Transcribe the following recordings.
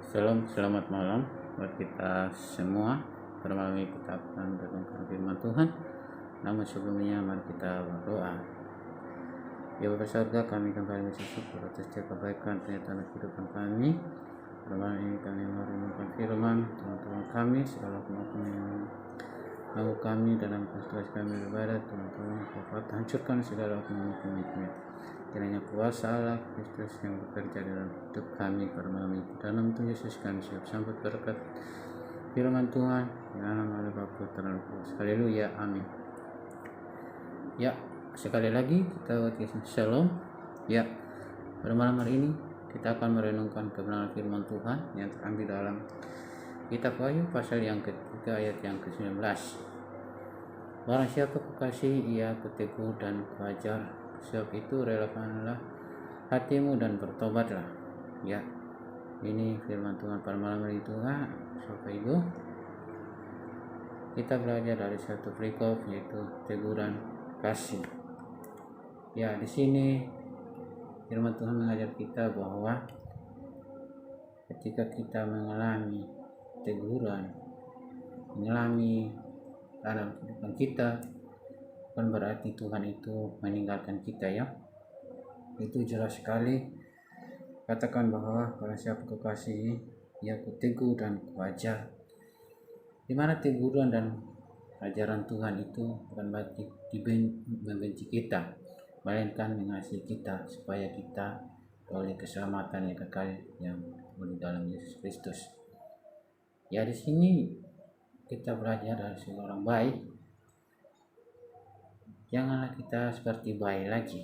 Shalom, selamat malam buat kita semua. Pada malam ini kita akan merenungkan firman Tuhan. Namun sebelumnya mari kita berdoa. Ya Bapa Surga, kami kembali bersyukur atas setiap kebaikan penyertaan kehidupan kami. Pada malam ini kami merenungkan firman Tuhan kami, segala kemampuan yang mengganggu kami dalam konsentrasi kami beribadah. Tuhan dapat hancurkan segala kemampuan. Kiranya kuasa Allah Kristus yang bekerja dalam hidup kami pada malam ini. Dalam Tuhan Yesus kami siap sambut berkat firman Tuhan. Dalam nama Bapa Putra dan Roh Kudus. Haleluya, amin. Ya, sekali lagi kita ucapkan shalom. Ya, pada malam hari ini kita akan merenungkan kebenaran firman Tuhan yang terambil dalam Kitab Wahyu pasal yang ketiga ayat yang ke-19. Barang siapa kukasihi, ia kutegur dan kuajar. Sebab itu relakanlah hatimu dan bertobatlah. Ya, ini firman Tuhan pada malam hari Tuhan. Bapak Ibu, kita belajar dari satu perikop yaitu teguran kasih. Ya, di sini firman Tuhan mengajar kita bahwa ketika kita mengalami teguran, mengalami dalam kehidupan kita, bukan berarti Tuhan itu meninggalkan kita, ya. Itu jelas sekali katakan bahwa barang siapa kukasihi, ia kutegur dan kuajar. Di mana teguran dan ajaran Tuhan itu bukan berarti membenci kita, melainkan mengasihi kita supaya kita oleh keselamatan yang kekal yang di dalam Yesus Kristus. Ya, di sini kita belajar dari seorang baik. Janganlah kita seperti bayi lagi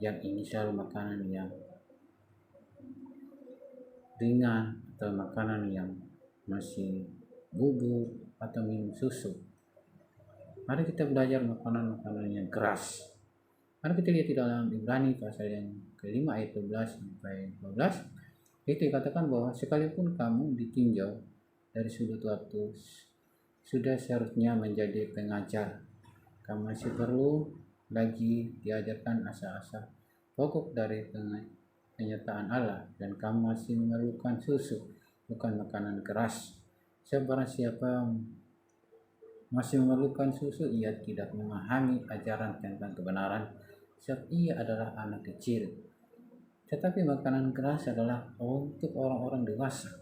yang ingin selalu makanan yang ringan atau makanan yang masih bubur atau minum susu. Mari kita belajar makanan-makanan yang keras. Mari kita lihat di dalam Ibrani pasal yang kelima ayat 12 sampai 12. Itu dikatakan bahwa sekalipun kamu ditinjau dari sudut waktu, sudah seharusnya menjadi pengajar. Kamu masih perlu lagi diajarkan asa-asa pokok dari kenyataan Allah, dan kamu masih memerlukan susu, bukan makanan keras. Barang siapa masih memerlukan susu, ia tidak memahami ajaran tentang kebenaran, sebab ia adalah anak kecil. Tetapi makanan keras adalah untuk orang-orang dewasa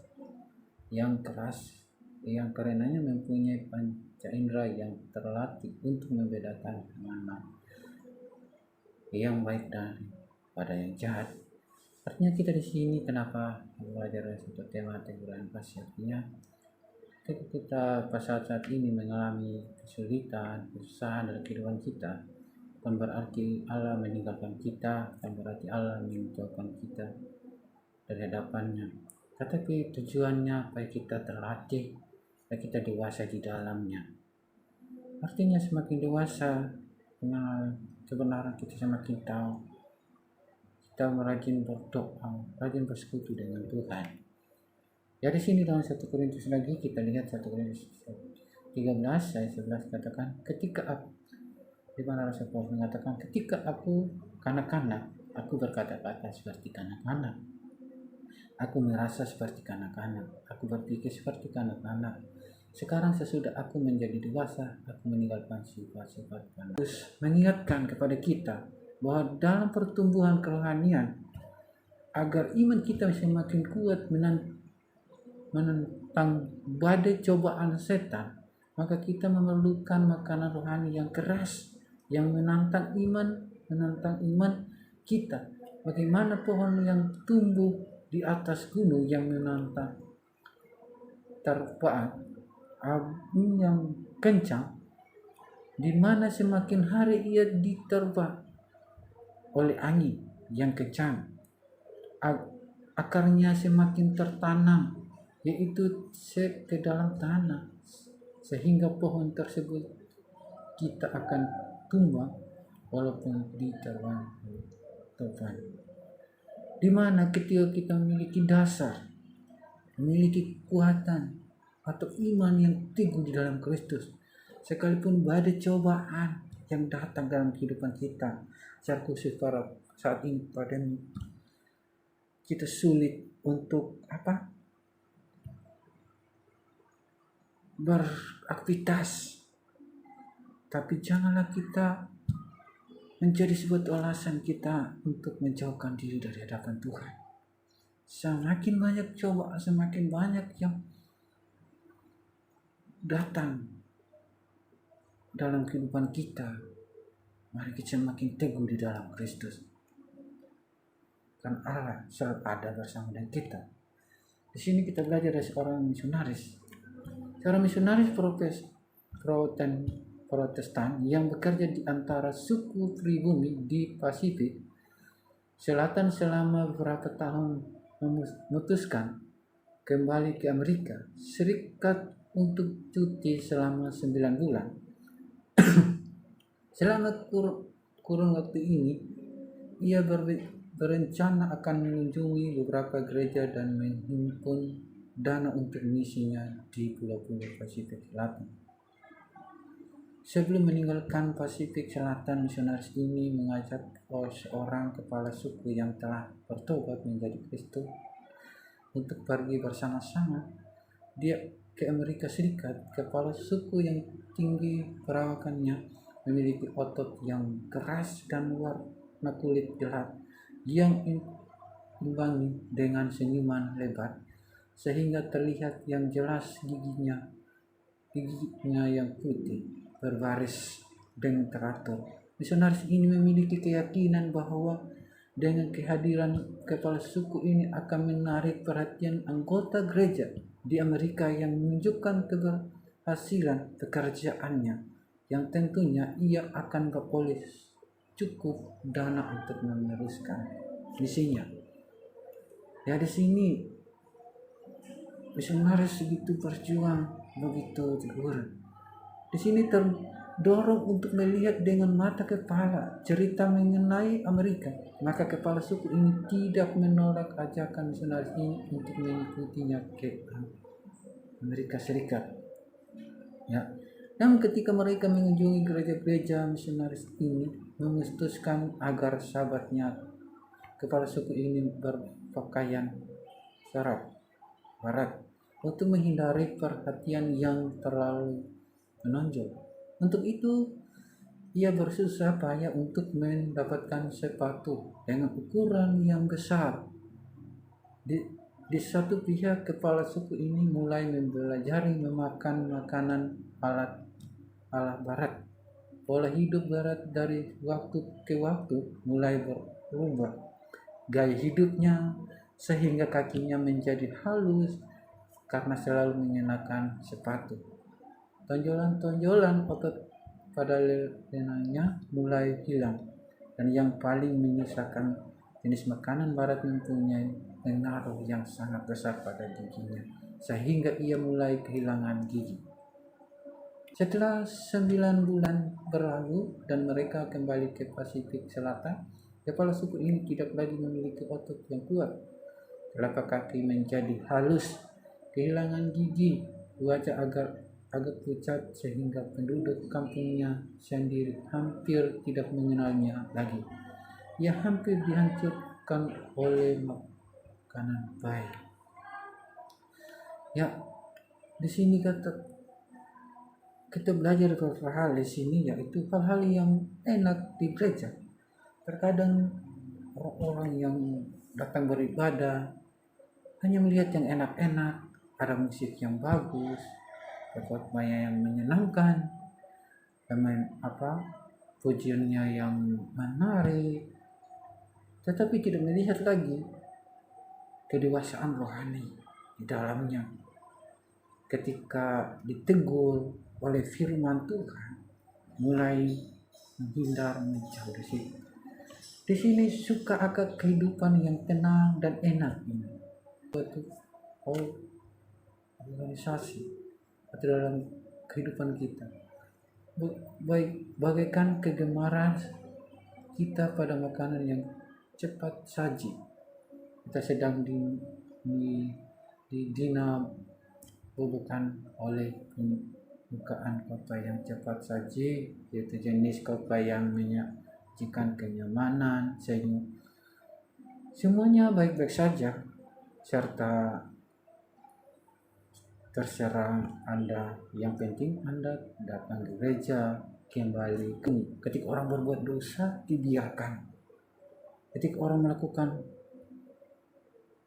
yang keras, yang karenanya mempunyai panca indera yang terlatih untuk membedakan mana yang baik daripada yang jahat. Artinya kita di sini kenapa belajar satu tema teguran kasih, artinya ketika kita pada saat ini mengalami kesulitan, kesusahan dalam kehidupan kita, bukan berarti Allah meninggalkan kita, bukan berarti Allah menjauhkan kita dari hadapannya, tetapi tujuannya supaya kita terlatih, supaya kita dewasa di dalamnya. Artinya semakin dewasa mengenal kebenaran, kita semakin tahu, kita rajin berdoa, rajin bersekutu dengan Tuhan. Ya, di sini dalam 1 Korintus lagi kita lihat 1 Korintus 13 ayat 11 katakan, di mana Rasul Paulus mengatakan, ketika aku kanak-kanak, aku berkata-kata seperti kanak-kanak, aku merasa seperti kanak-kanak, aku berpikir seperti kanak-kanak. Sekarang sesudah aku menjadi dewasa, aku meninggalkan sifat-sifat kanak. Terus mengingatkan kepada kita bahwa dalam pertumbuhan kerohanian, agar iman kita semakin kuat menentang badai cobaan setan, maka kita memerlukan makanan rohani yang keras, yang menantang iman kita. Bagaimana pohon yang tumbuh di atas gunung yang menantang terpaat angin yang kencang, di mana semakin hari ia diterpa oleh angin yang kencang, akarnya semakin tertanam, yaitu ke dalam tanah, sehingga pohon tersebut kita akan tumbuh walaupun diterpa Tuhan. Di mana ketika kita memiliki dasar, memiliki kekuatan atau iman yang teguh di dalam Kristus, sekalipun badai cobaan yang datang dalam kehidupan kita, secara khusus pada saat ini pandemi, kita sulit untuk beraktivitas, tapi janganlah kita menjadi sebuah alasan kita untuk menjauhkan diri dari hadapan Tuhan. Semakin banyak cobaan, semakin banyak yang datang dalam kehidupan kita, mari kita semakin teguh di dalam Kristus. Kan Allah selalu ada bersama dengan kita. Di sini kita belajar dari seorang misionaris. Seorang misionaris Protestan yang bekerja di antara suku pribumi di Pasifik Selatan selama beberapa tahun memutuskan kembali ke Amerika Serikat untuk cuti selama 9 bulan. Selama kurun waktu ini, ia berencana akan mengunjungi beberapa gereja dan menghimpun dana untuk misinya di pulau-pulau Pasifik Selatan. Sebelum meninggalkan Pasifik Selatan, misionaris ini mengajak seorang kepala suku yang telah bertobat menjadi Kristen untuk pergi bersama-sama dia ke Amerika Serikat. Kepala suku yang tinggi perawakannya memiliki otot yang keras dan warna kulit gelap yang imbangi dengan senyuman lebar sehingga terlihat yang jelas giginya yang putih berbaris dengan teratur. Misionaris ini memiliki keyakinan bahwa dengan kehadiran kepala suku ini akan menarik perhatian anggota gereja di Amerika yang menunjukkan keberhasilan pekerjaannya, yang tentunya ia akan beroleh cukup dana untuk meneruskan misinya. Ya, di sini misionaris begitu berjuang, begitu teguh. Di sini terdorong untuk melihat dengan mata kepala cerita mengenai Amerika. Maka kepala suku ini tidak menolak ajakan misionaris ini untuk mengikutinya ke Amerika Serikat. Ya. Namun ketika mereka mengunjungi gereja-gereja, misionaris ini memutuskan agar sahabatnya kepala suku ini berpakaian barat untuk menghindari perhatian yang terlalu menonjol. Untuk itu, ia bersusah payah untuk mendapatkan sepatu dengan ukuran yang besar. Di satu pihak, kepala suku ini mulai mempelajari memakan makanan ala barat. Pola hidup barat dari waktu ke waktu mulai berubah gaya hidupnya sehingga kakinya menjadi halus karena selalu mengenakan sepatu. Tonjolan-tonjolan otot pada lengannya mulai hilang, dan yang paling menyisakan jenis makanan barat mempunyai pengaruh yang sangat besar pada giginya, sehingga ia mulai kehilangan gigi. Setelah 9 bulan berlalu dan mereka kembali ke Pasifik Selatan, kepala suku ini tidak lagi memiliki otot yang kuat. Telapak kaki menjadi halus, kehilangan gigi, wajah agak pucat sehingga penduduk kampungnya sendiri hampir tidak mengenalnya lagi. Ia hampir dihancurkan oleh makanan baik. Ya, di sini kita belajar beberapa hal di sini, yaitu hal-hal yang enak di gereja. Terkadang orang-orang yang datang beribadah hanya melihat yang enak-enak, ada musik yang bagus, khotbahnya yang menyenangkan, pujiannya yang menarik, tetapi tidak melihat lagi kedewasaan rohani di dalamnya. Ketika ditegur oleh firman Tuhan, mulai menghindar, menjauh dari situ. Di sini suka akan kehidupan yang tenang dan enak ini. Suatu organisasi atau dalam kehidupan kita, bagaikan kegemaran kita pada makanan yang cepat saji. Kita sedang dinabobokan oleh permukaan kopi yang cepat saji, yaitu jenis kopi yang menyajikan kenyamanan, semuanya baik-baik saja, serta terserah Anda, yang penting Anda datang ke gereja kembali. Ketika orang berbuat dosa dibiarkan, ketika orang melakukan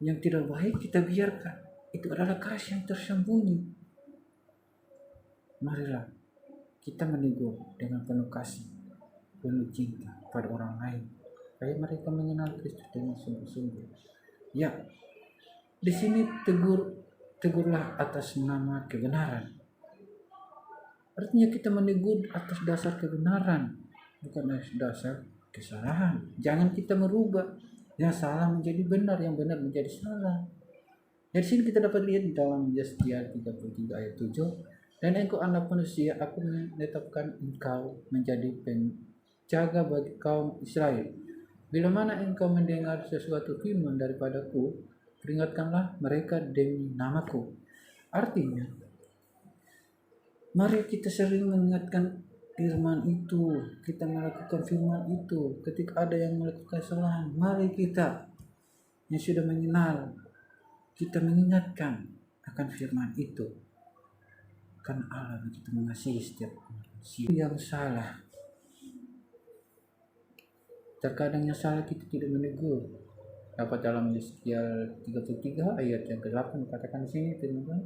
yang tidak baik kita biarkan, itu adalah kasih yang tersembunyi. Marilah kita menegur dengan penuh kasih, penuh cinta pada orang lain, supaya mereka mengenal Kristus dengan sungguh-sungguh. Ya, di sini tegurlah atas nama kebenaran. Artinya kita menegur atas dasar kebenaran, bukan atas dasar kesalahan. Jangan kita merubah yang salah menjadi benar, yang benar menjadi salah. Dari sini kita dapat lihat di dalam Yesaya 33 ayat 7, dan engkau anak manusia, aku menetapkan engkau menjadi penjaga bagi kaum Israel. Bila mana engkau mendengar sesuatu firman daripadaku, peringatkanlah mereka demi namaku. Artinya, mari kita sering mengingatkan firman itu, kita melakukan firman itu. Ketika ada yang melakukan kesalahan, mari kita yang sudah mengenal, kita mengingatkan akan firman itu. Karena Allah begitu mengasihi setiap manusia yang salah. Terkadang yang salah kita tidak menegur. Dapat dalam Yesaya 33 ayat yang ke-8 katakan di sini, teman-teman.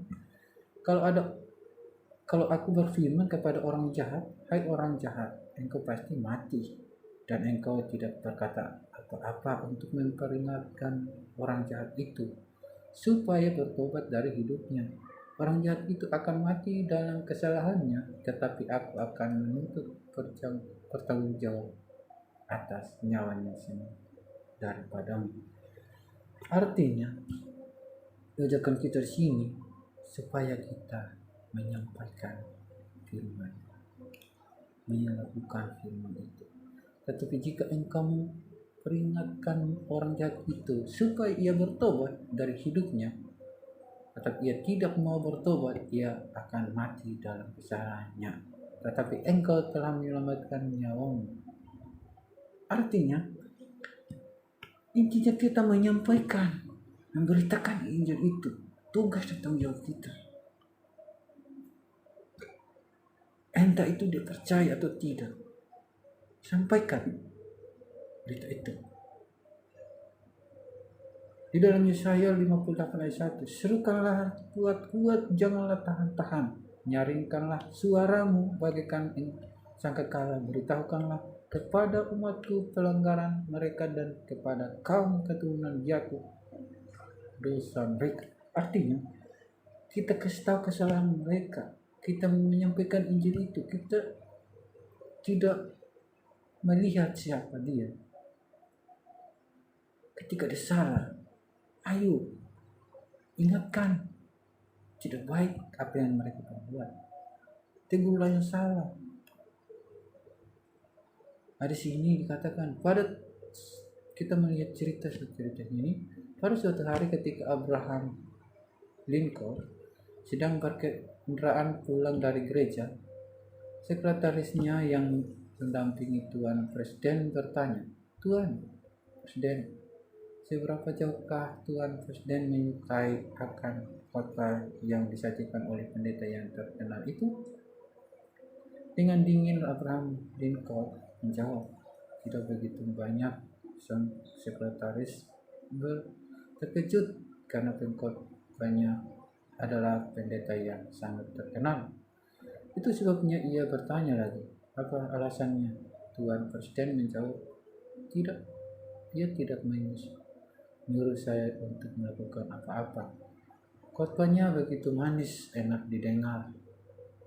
Kalau aku berfirman kepada orang jahat, hai orang jahat, engkau pasti mati, dan engkau tidak berkata apa-apa untuk memperingatkan orang jahat itu, supaya bertobat dari hidupnya. Orang jahat itu akan mati dalam kesalahannya, tetapi aku akan menuntut pertanggungjawab atas nyawanya sendiri daripadamu. Artinya, ajakan kita di sini supaya kita menyampaikan firman, melakukan firman itu. Tetapi jika engkau peringatkan orang jahat itu supaya ia bertobat dari hidupnya, tetapi ia tidak mau bertobat, ia akan mati dalam kesalahannya. Tetapi engkau telah menyelamatkan nyawamu. Artinya, intinya kita menyampaikan, memberitakan Injil itu, tugas dan tanggung jawab kita. Entah itu dia percaya atau tidak, sampaikan berita itu. Di dalam Yesaya 58 ayat 1, serukanlah kuat-kuat, janganlah tahan-tahan, nyaringkanlah suaramu bagaikan sangkakala, beritahukanlah kepada umatku pelanggaran mereka dan kepada kaum keturunan Yakub dosa mereka. Artinya, kita kasih tahu kesalahan mereka, kita menyampaikan Injil itu, kita tidak melihat siapa dia. Ketika dia salah, ayo ingatkan, tidak baik apa yang mereka perbuat, tegurlah yang salah. Di sini dikatakan, pada kita melihat cerita ini, pada suatu hari ketika Abraham Lincoln sedang berkendaraan pulang dari gereja, sekretarisnya yang mendampingi Tuan Presiden bertanya, Tuan Presiden, seberapa jauhkah Tuan Presiden menyukai akan khotbah yang disajikan oleh pendeta yang terkenal itu? Dengan dingin Abraham Lincoln menjawab, tidak begitu banyak. Sang sekretaris terkejut karena pengkhotbahnya adalah pendeta yang sangat terkenal. Itu sebabnya ia bertanya lagi, apa alasannya? Tuan Presiden menjawab, tidak, dia tidak menyuruh saya untuk melakukan apa-apa. Khotbahnya begitu manis, enak didengar,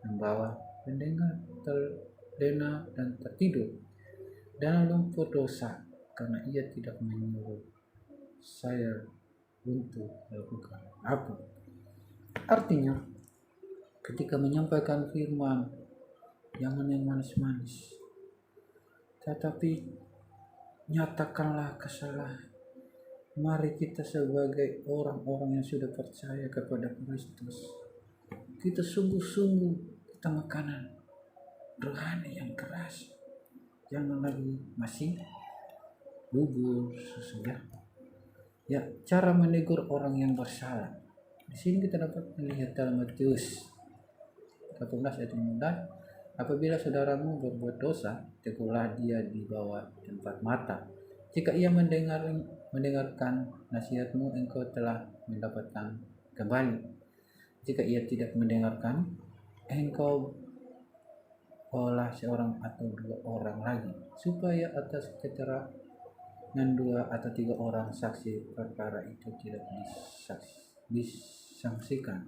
membawa pendengar terlena dan tertidur dalam lumpur dosa, karena ia tidak menyuruh saya untuk melakukan apa. Artinya, ketika menyampaikan firman, jangan yang manis-manis, tetapi nyatakanlah kesalahan. Mari kita sebagai orang-orang yang sudah percaya kepada Kristus, kita sungguh-sungguh kita makanan rohani yang keras. Jangan lagi masih bubur susu. Ya, cara menegur orang yang bersalah, Di sini kita dapat melihat dalam Matius 14 ayat 15, apabila saudaramu berbuat dosa, tegurlah dia di bawah tempat mata. Jika ia mendengarkan nasihatmu, engkau telah mendapatkan kembali. Jika ia tidak mendengarkan, engkau olah seorang atau dua orang lagi, supaya atas keterangan 2 atau 3 orang saksi perkara itu tidak disangsikan.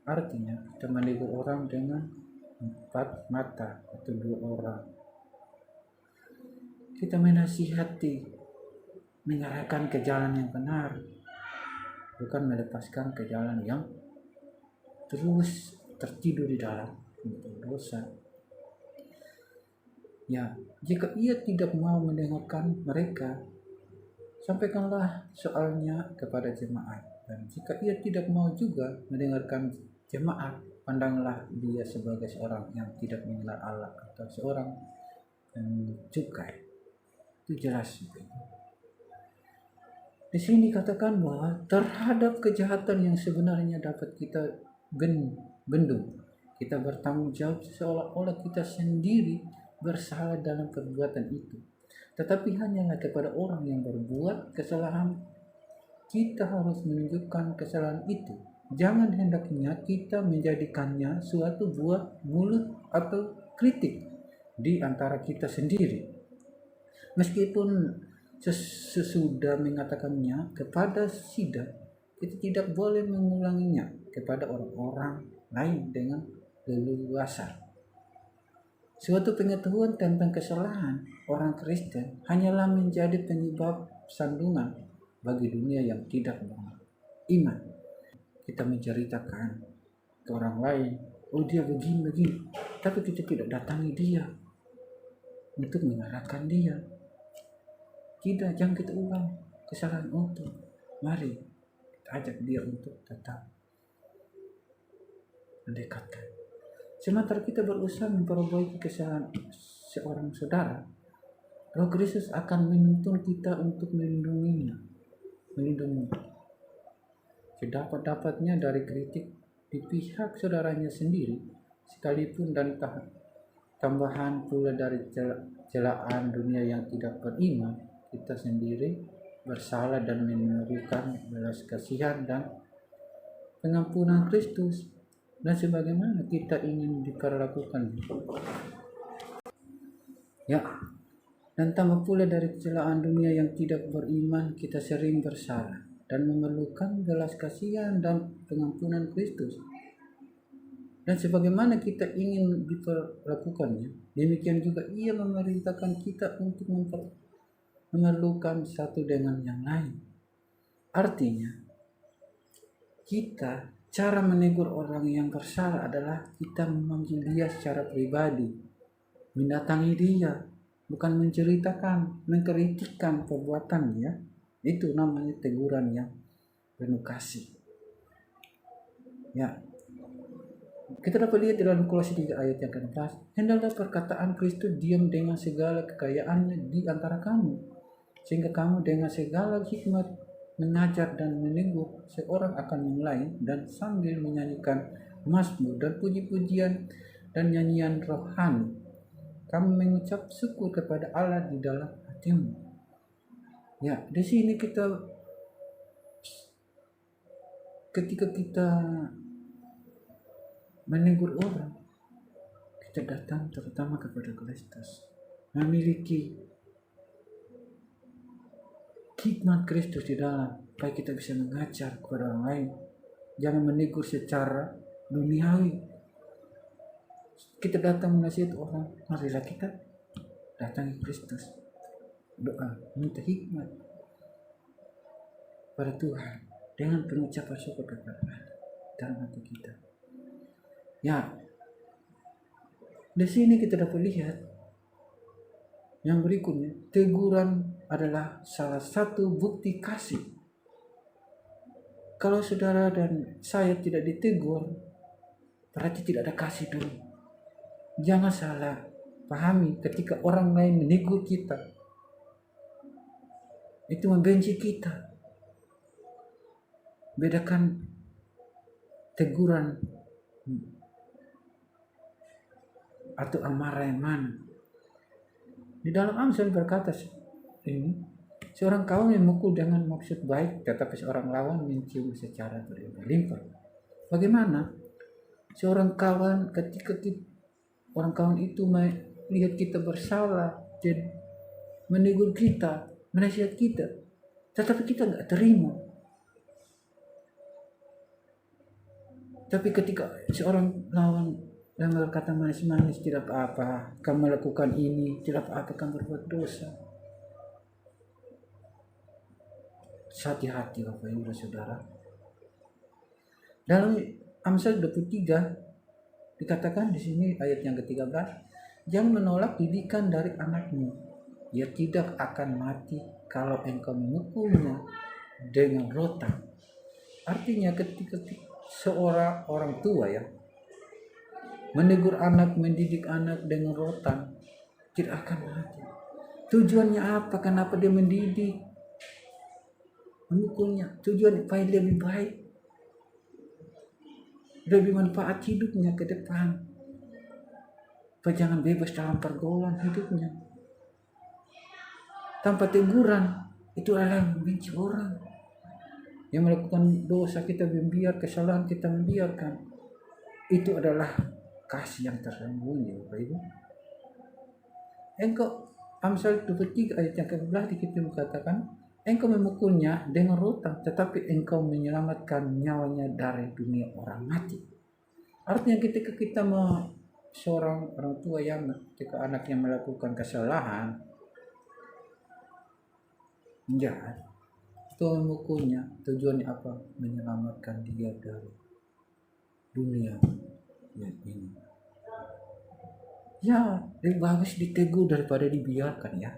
Artinya kita menegur orang dengan 4 mata atau 2 orang. Kita menasihati, mengarahkan ke jalan yang benar, bukan melepaskan ke jalan yang terus tertidur di dalam dosa. Ya, jika ia tidak mau mendengarkan mereka, sampaikanlah soalnya kepada jemaat. Dan jika ia tidak mau juga mendengarkan jemaat, pandanglah dia sebagai seorang yang tidak mengenal Allah atau seorang yang cukai. Itu jelas. Di sini katakan bahwa terhadap kejahatan yang sebenarnya dapat kita bendung, kita bertanggung jawab seolah-olah kita sendiri bersalah dalam perbuatan itu. Tetapi hanyalah kepada orang yang berbuat kesalahan kita harus menunjukkan kesalahan itu. Jangan hendaknya kita menjadikannya suatu buah mulut atau kritik di antara kita sendiri. Meskipun sesudah mengatakannya kepada sidang, kita tidak boleh mengulanginya kepada orang-orang lain dengan leluasa. Suatu pengetahuan tentang kesalahan orang Kristen hanyalah menjadi penyebab sandungan bagi dunia yang tidak beriman. Kita menceritakan ke orang lain, oh dia begini, tapi kita tidak datangi dia untuk mengarahkan dia. Tidak, jangan kita ulang kesalahan itu. Mari kita ajak dia untuk tetap mendekatkan. Sementara kita berusaha memperbaiki kesalahan seorang saudara, Roh Kristus akan menuntun kita untuk melindungi sedapat-dapatnya dari kritik di pihak saudaranya sendiri, sekalipun dan tambahan pula dari celaan dunia yang tidak beriman. Kita sendiri bersalah dan memerlukan belas kasihan dan pengampunan Kristus. Dan sebagaimana kita ingin diperlakukan. Ya, dan tambah pula dari kecelaan dunia yang tidak beriman, kita sering bersalah dan memerlukan belas kasihan dan pengampunan Kristus. Dan sebagaimana kita ingin diperlakukannya, demikian juga ia memerintahkan kita untuk memerlukan satu dengan yang lain. Artinya, cara menegur orang yang bersalah adalah kita memanggil dia secara pribadi, mendatangi dia, bukan menceritakan, mengkritikkan perbuatannya. Itu namanya teguran yang penuh kasih. Ya, kita dapat lihat dalam Kolose 3 ayat yang ke-16, hendaklah perkataan Kristus diam dengan segala kekayaannya di antara kamu, sehingga kamu dengan segala hikmat mengajar dan menegur seorang akan yang lain, dan sambil menyanyikan mazmur dan puji-pujian dan nyanyian rohani, kamu mengucap syukur kepada Allah di dalam hatimu. Ya, di sini ketika kita menegur orang, kita datang terutama kepada Kristus, memiliki hikmat Kristus di dalam, supaya kita bisa mengajar kepada orang lain. Jangan menegur secara duniawi. Kita datang menasihati orang, marilah kita datangi Kristus, doa, minta hikmat pada Tuhan dengan pengucapan syukur kepada Allah dalam hati kita. Ya, di sini kita dapat lihat yang berikutnya, teguran adalah salah satu bukti kasih. Kalau saudara dan saya tidak ditegur, berarti tidak ada kasih dulu. Jangan salah pahami, ketika orang lain menegur kita, itu membenci kita. Bedakan teguran atau amarah yang mana. Di dalam Amsal berkata ini, seorang kawan memukul dengan maksud baik, tetapi seorang lawan mencium secara berlimpah-limpah. Bagaimana seorang kawan ketika orang kawan itu melihat kita bersalah, dan menegur kita, menasihat kita, tetapi kita nggak terima. Tapi ketika seorang lawan yang berkata manis-manis, tidak apa-apa, kamu melakukan ini, tidak apa-apa, kamu berbuat dosa. Hati-hati Bapak Ibu dan Saudara. Dalam Amsal 23 dikatakan di sini ayat yang ke-13, jangan menolak didikan dari anakmu, ia tidak akan mati kalau engkau memukulnya dengan rotan. Artinya ketika seorang orang tua ya menegur anak, mendidik anak dengan rotan, tidak akan mati. Tujuannya apa? Kenapa dia mendidik, memukulnya? Tujuan supaya dia lebih baik, lebih manfaat hidupnya ke depan, supaya jangan bebas dalam pergaulan hidupnya. Tanpa teguran, itu adalah membenci orang. Yang melakukan dosa kita membiarkan, kesalahan kita membiarkan, itu adalah kasih yang tersembunyi Bapak Ibu. Engkau, Amsal 23 ayat yang ke-11 kita katakan, engkau memukulnya dengan rotan, tetapi engkau menyelamatkan nyawanya dari dunia orang mati. Artinya ketika kita seorang orang tua yang ketika anaknya melakukan kesalahan jahat, itu memukulnya, tujuannya apa? Menyelamatkan dia dari dunia yang ini. Ya, lebih bagus ditegur daripada dibiarkan ya.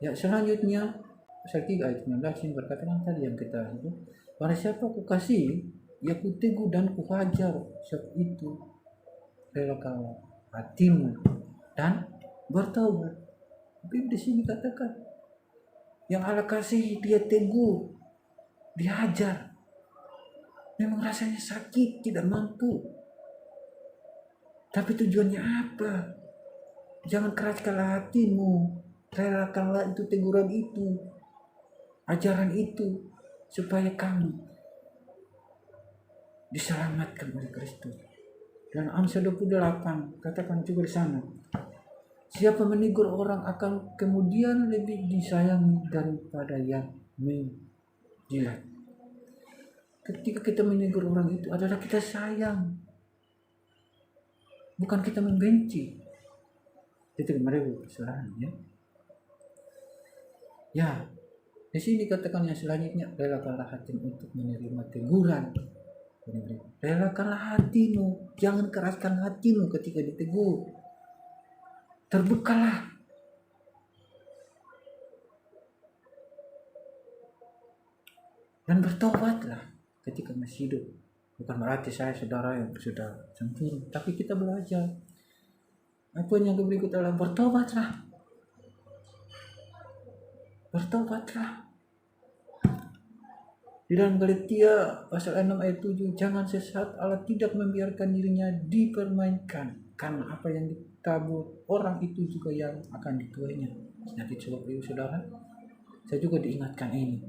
Ya, selanjutnya pasal 3 ayat 19 ini berkatakan tadi yang kita itu, pada siapa ku kasih, ya ku tegur dan ku hajar, sebab itu relakanlah hatimu dan bertaubat. Tapi di sini katakan, yang Allah kasih dia tegur, dihajar. Memang rasanya sakit, tidak mampu. Tapi tujuannya apa? Jangan keraskanlah hatimu, relakanlah itu teguran itu, ajaran itu, supaya kamu diselamatkan oleh Kristus. Dan Amsal 28 katakan juga di sana, siapa menegur orang akan kemudian lebih disayangi daripada yang menjilat. Ketika kita menegur orang itu adalah kita sayang, bukan kita membenci. Itu mereka kesalahan ya. Ya, di sini katakan yang selanjutnya, relakanlah hatimu untuk menerima teguran. Relakanlah hatimu, jangan keraskan hatimu ketika ditegur. Terbukalah. Dan bertobatlah ketika masih hidup. Bukan berarti saya saudara yang sudah sempurna, tapi kita belajar. Apa yang berikut adalah bertobatlah. Bertobatlah. Di dalam Galatia pasal 6 ayat 7, jangan sesat, Allah tidak membiarkan dirinya dipermainkan, karena apa yang ditabur orang itu juga yang akan dituainya. Nanti coba ibu saudara, saya juga diingatkan ini.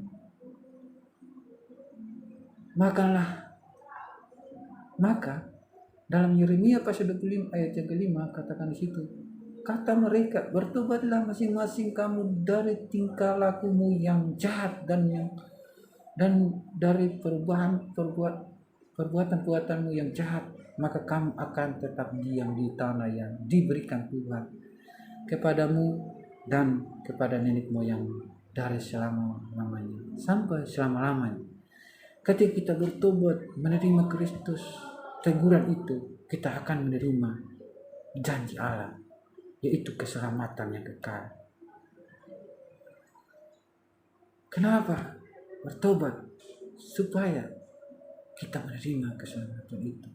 Maka dalam Yeremia pasal 25 ayat yang kelima katakan di situ, kata mereka, bertobatlah masing-masing kamu dari tingkah lakumu yang jahat dan dari perbuatan-perbuatanmu yang jahat, maka kamu akan tetap diam di tanah yang diberikan Tuhan kepadamu dan kepada nenek moyang dari selama-lamanya sampai selama-lamanya. Ketika kita bertobat menerima Kristus, teguran itu, kita akan menerima janji Allah, yaitu keselamatan yang kekal. Kenapa? Bertobat supaya kita menerima keselamatan itu,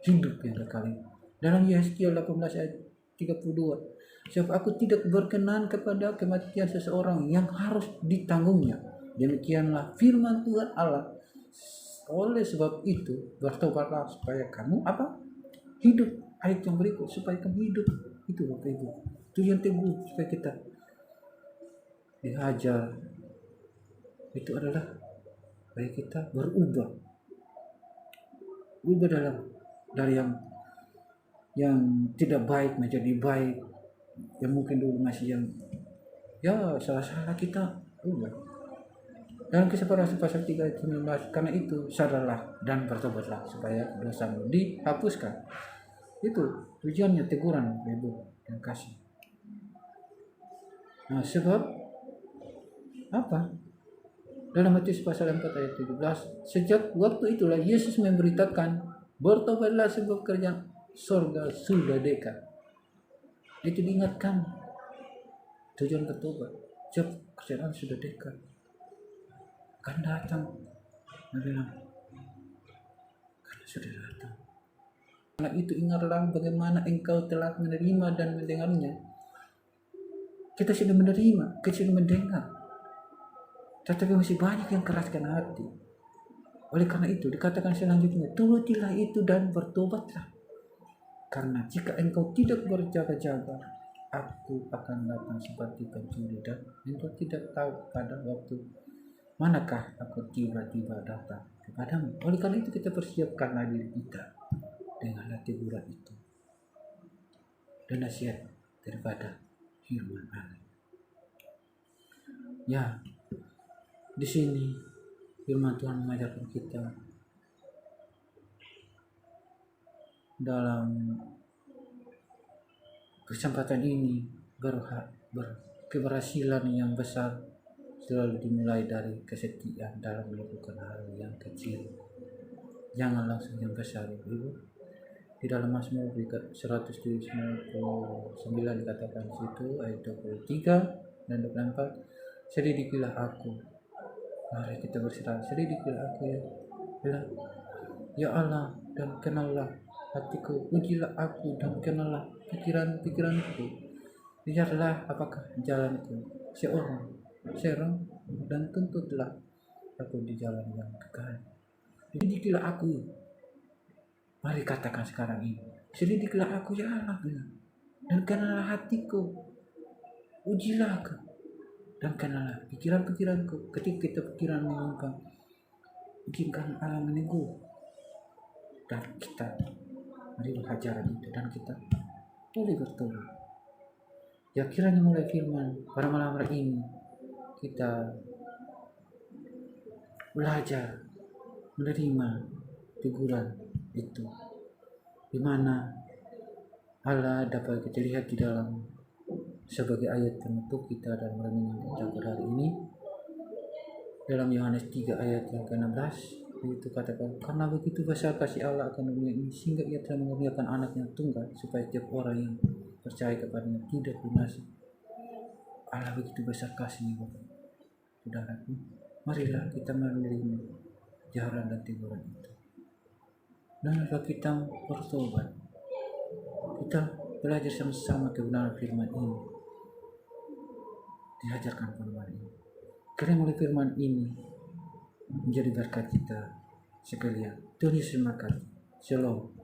hidup yang kekal. Dalam Yesaya 18 ayat 32, sebab aku tidak berkenan kepada kematian seseorang yang harus ditanggungnya. Demikianlah firman Tuhan Allah, Oleh sebab itu bertobatlah supaya kamu apa? Hidup. Ayat yang berikut, supaya kamu hidup. Itu Bapak Ibu. Tujuan teguh supaya kita dihajar itu adalah supaya kita berubah dari yang tidak baik menjadi baik, yang mungkin dulu masih yang salah kita ubah. Dalam Kisah Para Rasul pasal 3 ayat 19, karena itu sadarlah dan bertobatlah supaya dosamu dihapuskan. Itu tujuannya teguran Ibu yang kasih. Nah, sebab apa? Dalam Matius pasal 4 ayat 17, sejak waktu itulah Yesus memberitakan, bertobatlah sebab kerajaan surga sudah dekat. Itu diingatkan. Tujuan bertobat, sebab kerajaan sudah dekat. Akan datang. Karena sudah datang. Karena itu ingatlah bagaimana engkau telah menerima dan mendengarnya. Kita sudah menerima, kita sudah mendengar. Tetapi masih banyak yang keraskan hati. Oleh karena itu dikatakan selanjutnya, turutilah itu dan bertobatlah. Karena jika engkau tidak berjaga-jaga, aku akan datang seperti pencuri dan engkau tidak tahu pada waktu manakah aku tiba-tiba datang kepadamu. Oleh karena itu kita persiapkanlah diri kita dengan teguran itu dan nasihat daripada firman Allah. Ya, di sini firman Tuhan mengajarkan kita dalam kesempatan ini keberhasilan yang besar selalu dimulai dari kesetiaan dalam melakukan hal yang kecil. Jangan langsung yang besar, Ibu. Di dalam Mazmur 179 dikatakan situ ayat 23 dan 24, selidikilah aku. Mari kita berserah, selidikilah aku ya Allah, dan kenallah hatiku, ujilah aku dan kenallah pikiran-pikiranku. Lihatlah apakah jalanku serong dan tuntutlah aku di jalan yang kekal. Selidikilah aku. Mari katakan sekarang ini, selidikilah aku ya Allah, dan kenallah hatiku, ujilah aku dan kenallah pikiran-pikiranku. Ketika kita pikiran menyimpang, izinkan Allah meneguh dan kita menerima ajaran itu dan kita boleh bertobat. Ya, kiranya mulai firman pada malam hari ini kita belajar menerima teguran itu, di mana Allah dapat kita lihat di dalam sebagai ayat penutup kita dan renungan kita pada hari ini. Dalam Yohanes 3 ayat yang ke-16 itu katakan, karena begitu besar kasih Allah akan dunia ini sehingga ia telah mengaruniakan anaknya tunggal supaya setiap orang yang percaya kepadanya tidak binasa. Allah begitu besar kasih-Nya, Bapak. Saudaraku, marilah kita menerima ajaran dan teguran itu. Dan kalau kita bertobat, kita belajar sama-sama kebenaran firman ini, diajarkan firman ini. Karena melalui firman ini menjadi berkat kita sekalian. Tuhan Yesus memberkati. Shalom.